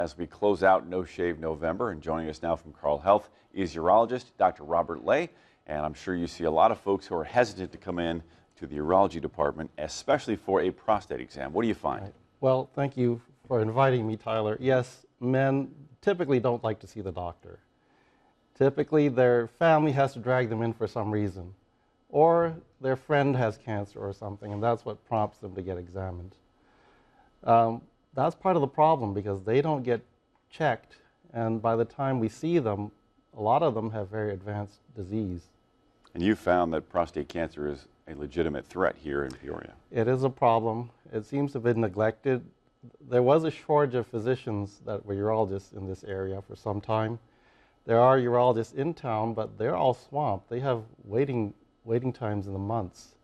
As we close out No Shave November, and joining us now from Carle Health is urologist Dr. Robert Lay. And I'm sure you see a lot of folks who are hesitant to come in to the urology department, especially for a prostate exam. What do you find? Right. Well, thank you for inviting me, Tyler. Yes, men typically don't like to see the doctor. Typically, their family has to drag them in for some reason, or their friend has cancer or something, and that's what prompts them to get examined. That's part of the problem because they don't get checked, and by the time we see them, a lot of them have very advanced disease. And you found that prostate cancer is a legitimate threat here in Peoria. It is a problem. It seems to have been neglected. There was a shortage of physicians that were urologists in this area for some time. There are urologists in town, but they're all swamped. They have waiting times in the months.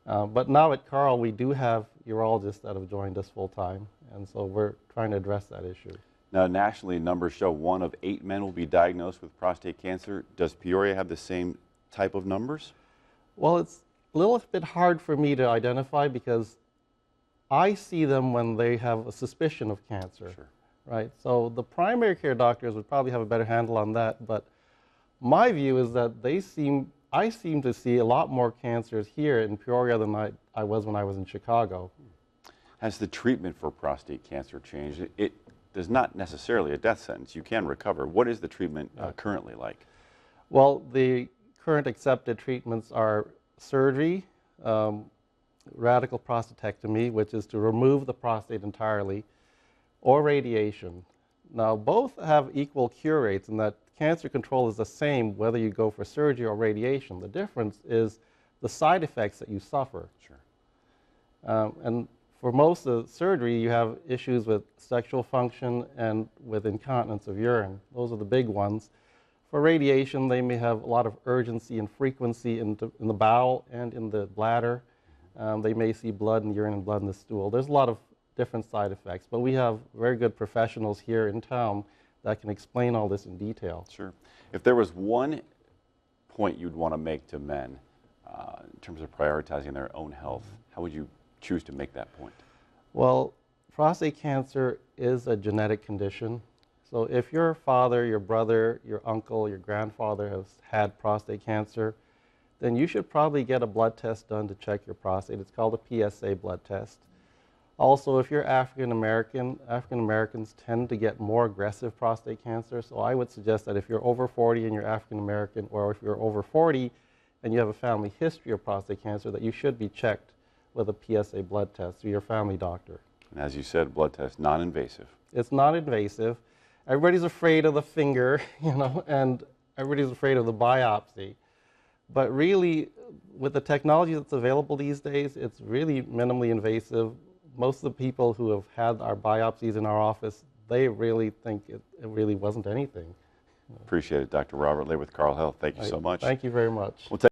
But now at Carle, we do have urologists that have joined us full time, and so we're trying to address that issue. Now, nationally, numbers show 1 of 8 men will be diagnosed with prostate cancer. Does Peoria have the same type of numbers? Well, it's a little bit hard for me to identify because I see them when they have a suspicion of cancer. Sure. Right? So the primary care doctors would probably have a better handle on that, but my view is that I seem to see a lot more cancers here in Peoria than I was when I was in Chicago. Has the treatment for prostate cancer changed? It is not necessarily a death sentence. You can recover. What is the treatment currently like? Well, the current accepted treatments are surgery, radical prostatectomy, which is to remove the prostate entirely, or radiation. Now, both have equal cure rates in that cancer control is the same whether you go for surgery or radiation. The difference is the side effects that you suffer. Sure. And for most of the surgery, you have issues with sexual function and with incontinence of urine. Those are the big ones. For radiation, they may have a lot of urgency and frequency in the bowel and in the bladder. They may see blood in the urine and blood in the stool. There's a lot of different side effects, but we have very good professionals here in town that can explain all this in detail. Sure. If there was one point you'd want to make to men in terms of prioritizing their own health, how would you choose to make that point? Well, prostate cancer is a genetic condition. So if your father, your brother, your uncle, your grandfather has had prostate cancer, then you should probably get a blood test done to check your prostate. It's called a PSA blood test. Also, if you're African Americans tend to get more aggressive prostate cancer. So I would suggest that if you're over 40 and you're African American, or if you're over 40 and you have a family history of prostate cancer, that you should be checked with a PSA blood test through your family doctor. And as you said, blood test, non-invasive. It's non-invasive. Everybody's afraid of the finger, and everybody's afraid of the biopsy. But really, with the technology that's available these days, it's really minimally invasive. Most of the people who have had our biopsies in our office, they really think it really wasn't anything. Appreciate it, Dr. Robert Lay with Carle Health. Thank you so much. Thank you very much. We'll take